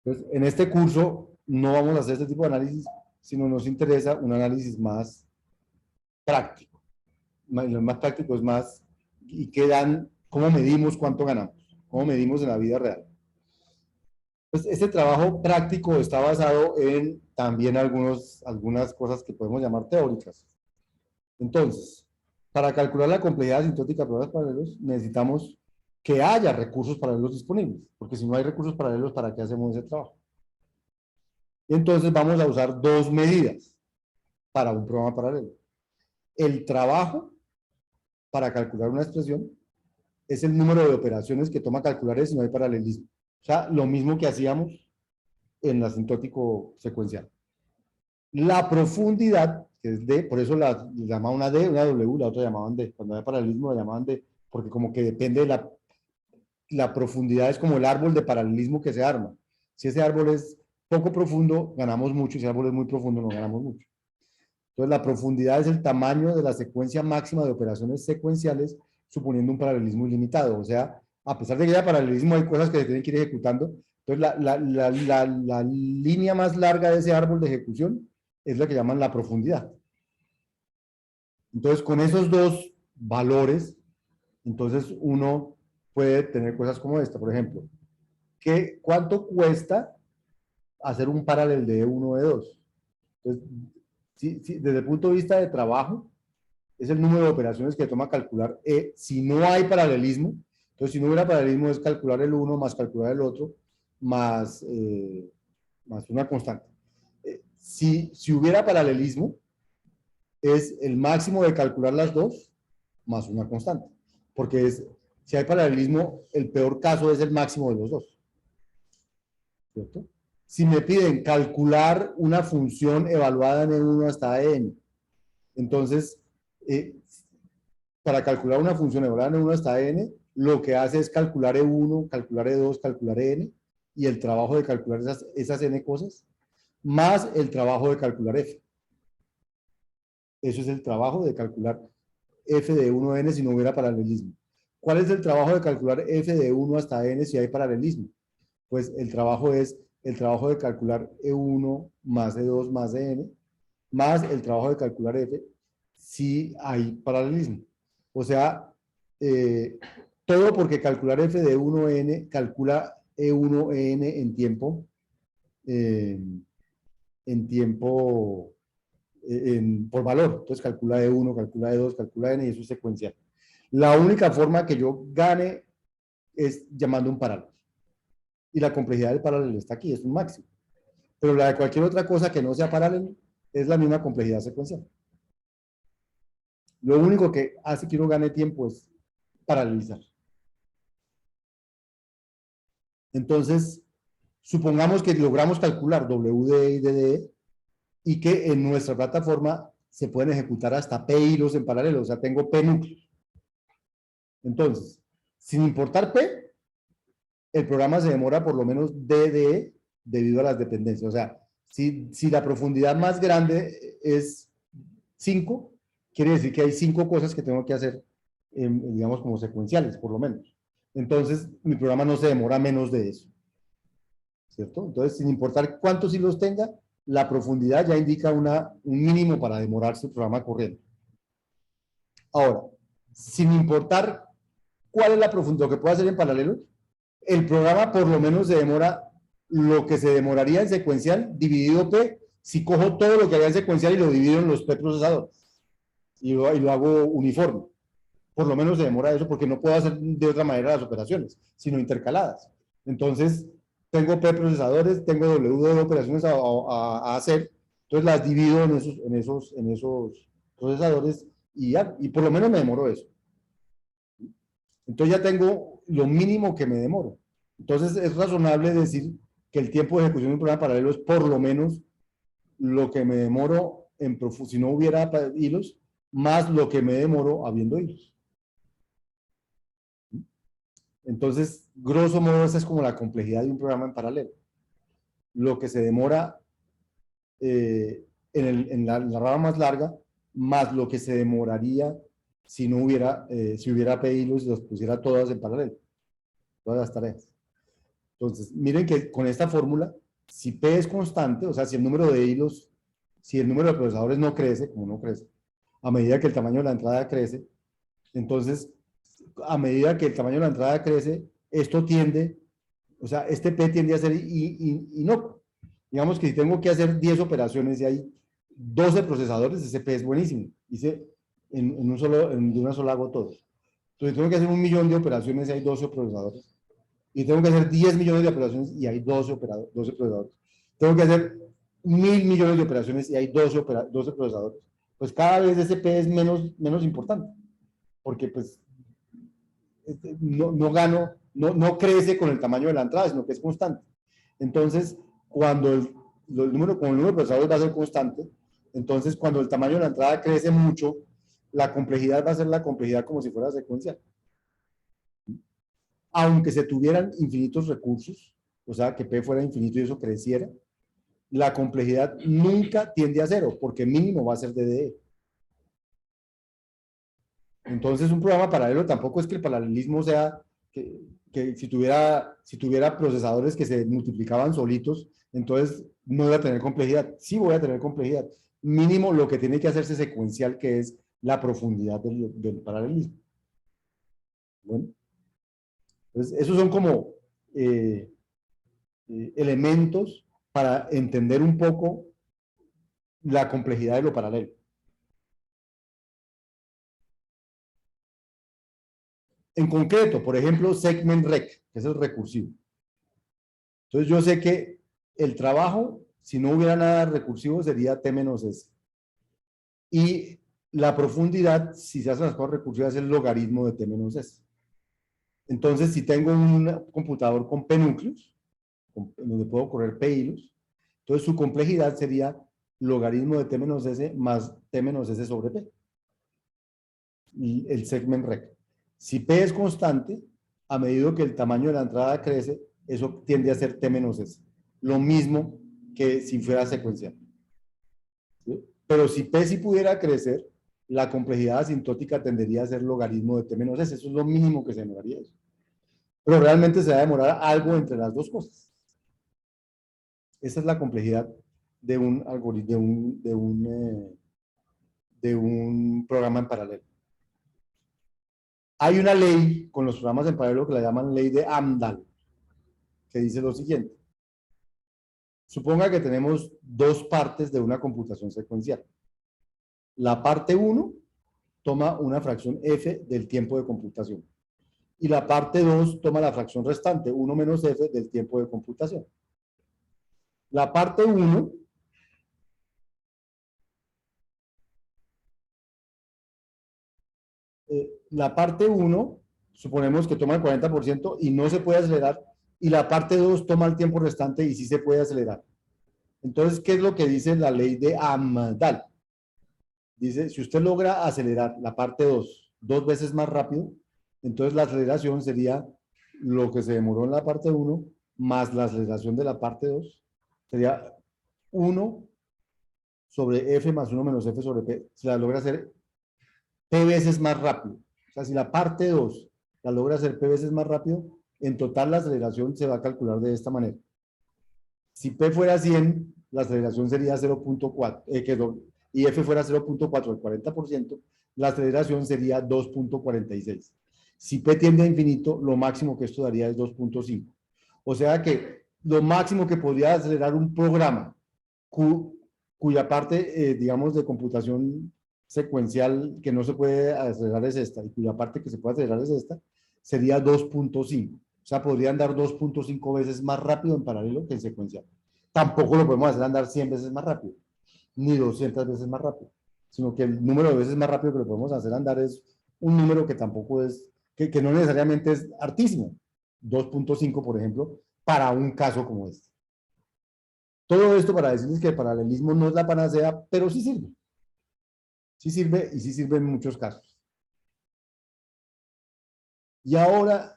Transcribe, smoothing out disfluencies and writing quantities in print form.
Entonces, en este curso no vamos a hacer este tipo de análisis, sino nos interesa un análisis más práctico. Lo más práctico es más, ¿y qué dan? ¿Cómo medimos cuánto ganamos? ¿Cómo medimos en la vida real? Pues este trabajo práctico está basado en también algunas cosas que podemos llamar teóricas. Entonces, para calcular la complejidad asintótica de programas paralelos, necesitamos que haya recursos paralelos disponibles, porque si no hay recursos paralelos, ¿para qué hacemos ese trabajo? Entonces vamos a usar dos medidas para un programa paralelo. El trabajo para calcular una expresión es el número de operaciones que toma calcular eso si no hay paralelismo. O sea, lo mismo que hacíamos en el asintótico secuencial. La profundidad, que es D, por eso la llamaba una D, una W, la otra llamaban D. Cuando había paralelismo la llamaban D, porque como que depende de la profundidad, es como el árbol de paralelismo que se arma. Si ese árbol es poco profundo, ganamos mucho, si ese árbol es muy profundo, no ganamos mucho. Entonces, la profundidad es el tamaño de la secuencia máxima de operaciones secuenciales, suponiendo un paralelismo ilimitado. O sea, a pesar de que haya paralelismo, hay cosas que se tienen que ir ejecutando. Entonces, la línea más larga de ese árbol de ejecución es la que llaman la profundidad. Entonces, con esos dos valores, entonces uno puede tener cosas como esta. Por ejemplo, ¿cuánto cuesta hacer un paralel de E1 o E2? Entonces, desde el punto de vista de trabajo, es el número de operaciones que toma calcular E. Si no hay paralelismo, entonces si no hubiera paralelismo es calcular el uno más calcular el otro más, más una constante. Si hubiera paralelismo, es el máximo de calcular las dos más una constante. Porque si hay paralelismo, el peor caso es el máximo de los dos. ¿Cierto? Si me piden calcular una función evaluada en E1 hasta n, entonces, para calcular una función evaluada en E1 hasta n, lo que hace es calcular E1, calcular E2, calcular n, y el trabajo de calcular esas n cosas, más el trabajo de calcular f. Eso es el trabajo de calcular f de 1 a n si no hubiera paralelismo. ¿Cuál es el trabajo de calcular f de 1 hasta n si hay paralelismo? Pues el trabajo es el trabajo de calcular E1 más E2 más n, más el trabajo de calcular f si hay paralelismo. O sea, todo porque calcular f de 1n calcula E1n en tiempo por valor. Entonces calcula E1, calcula E2, calcula n y eso es secuencial. La única forma que yo gane es llamando un paralelo. Y la complejidad del paralelo está aquí, es un máximo. Pero la de cualquier otra cosa que no sea paralelo es la misma complejidad secuencial. Lo único que hace que uno gane tiempo es paralelizar. Entonces, supongamos que logramos calcular WD y DDE y que en nuestra plataforma se pueden ejecutar hasta P hilos en paralelo, o sea, tengo P núcleos. Entonces, sin importar P, el programa se demora por lo menos DDE debido a las dependencias. O sea, si la profundidad más grande es 5, quiere decir que hay 5 cosas que tengo que hacer, digamos, como secuenciales, por lo menos. Entonces, mi programa no se demora menos de eso. ¿Cierto? Entonces, sin importar cuántos hilos tenga, la profundidad ya indica un mínimo para demorarse el programa corriendo. Ahora, sin importar cuál es la profundidad, lo que puedo hacer en paralelo, el programa por lo menos se demora lo que se demoraría en secuencial dividido P, si cojo todo lo que había en secuencial y lo divido en los P procesadores y lo hago uniforme. Por lo menos se demora eso porque no puedo hacer de otra manera las operaciones, sino intercaladas. Entonces, tengo P procesadores, tengo W de operaciones a hacer, entonces las divido en esos procesadores y por lo menos me demoro eso. Entonces ya tengo lo mínimo que me demoro. Entonces es razonable decir que el tiempo de ejecución de un programa paralelo es por lo menos lo que me demoro si no hubiera hilos, más lo que me demoro habiendo hilos. Entonces, grosso modo, esa es como la complejidad de un programa en paralelo. Lo que se demora en la rama más larga, más lo que se demoraría si no hubiera, si hubiera P hilos y los pusiera todas en paralelo, todas las tareas. Entonces, miren que con esta fórmula, si P es constante, o sea, si el número de hilos, si el número de procesadores no crece, como no crece, a medida que el tamaño de la entrada crece, entonces, a medida que el tamaño de la entrada crece, esto tiende, o sea, este P tiende a ser inocuo. Digamos que si tengo que hacer 10 operaciones y hay 12 procesadores, ese P es buenísimo. Dice, de una sola hago todo. Entonces, tengo que hacer 1.000.000 de operaciones y hay 12 procesadores. Y tengo que hacer 10 millones de operaciones y hay 12 procesadores. Tengo que hacer 1.000.000.000 de operaciones y hay 12 procesadores. Pues cada vez ese P es menos importante, porque pues no gano, no crece con el tamaño de la entrada, sino que es constante. Entonces, cuando como el número de procesadores va a ser constante, entonces cuando el tamaño de la entrada crece mucho, la complejidad va a ser la complejidad como si fuera secuencial. Aunque se tuvieran infinitos recursos, o sea, que P fuera infinito y eso creciera, la complejidad nunca tiende a cero, porque mínimo va a ser DDE. Entonces, un programa paralelo tampoco es que el paralelismo sea que si tuviera procesadores que se multiplicaban solitos, entonces no iba a tener complejidad. Sí voy a tener complejidad. Mínimo lo que tiene que hacerse secuencial, que es la profundidad del paralelismo. Bueno, entonces esos son como elementos para entender un poco la complejidad de lo paralelo. En concreto, por ejemplo, segment rec, que es el recursivo. Entonces yo sé que el trabajo, si no hubiera nada recursivo, sería T menos S. Y la profundidad, si se hacen las cosas recursivas, es el logaritmo de T menos S. Entonces, si tengo un computador con P núcleos, donde puedo correr P hilos, entonces su complejidad sería logaritmo de T menos S más T menos S sobre P. Y el segment rec. Si P es constante, a medida que el tamaño de la entrada crece, eso tiende a ser T menos S. Lo mismo que si fuera secuencial. ¿Sí? Pero si P sí pudiera crecer, la complejidad asintótica tendería a ser logaritmo de T menos S. Eso es lo mínimo que se demoraría eso. Pero realmente se va a demorar algo entre las dos cosas. Esa es la complejidad de un algoritmo, de un programa en paralelo. Hay una ley con los programas en paralelo que la llaman ley de Amdahl, que dice lo siguiente. Suponga que tenemos dos partes de una computación secuencial. La parte 1 toma una fracción f del tiempo de computación. Y la parte 2 toma la fracción restante, 1 menos f del tiempo de computación. La parte 1 suponemos que toma el 40% y no se puede acelerar, y la parte 2 toma el tiempo restante y sí se puede acelerar. Entonces, ¿qué es lo que dice la ley de Amdahl? Dice, si usted logra acelerar la parte 2 veces más rápido, entonces la aceleración sería lo que se demoró en la parte 1 más la aceleración de la parte 2, sería 1 sobre f más 1 menos f sobre p. Se la logra hacer p veces más rápido. O sea, si la parte 2 la logra hacer p veces más rápido, en total la aceleración se va a calcular de esta manera. Si p fuera 100, la aceleración sería 0.4, y f fuera 0.4 al 40%, la aceleración sería 2.46. Si p tiende a infinito, lo máximo que esto daría es 2.5. O sea que lo máximo que podría acelerar un programa cuya parte, digamos, de computación secuencial que no se puede acelerar es esta, y cuya parte que se puede acelerar es esta, sería 2.5. O sea, podría andar 2.5 veces más rápido en paralelo que en secuencial. Tampoco lo podemos hacer andar 100 veces más rápido, ni 200 veces más rápido, sino que el número de veces más rápido que lo podemos hacer andar es un número que tampoco es, que no necesariamente es hartísimo. 2.5, por ejemplo, para un caso como este. Todo esto para decirles que el paralelismo no es la panacea, pero sí sirve. Sí sirve y sí sirve en muchos casos. Y ahora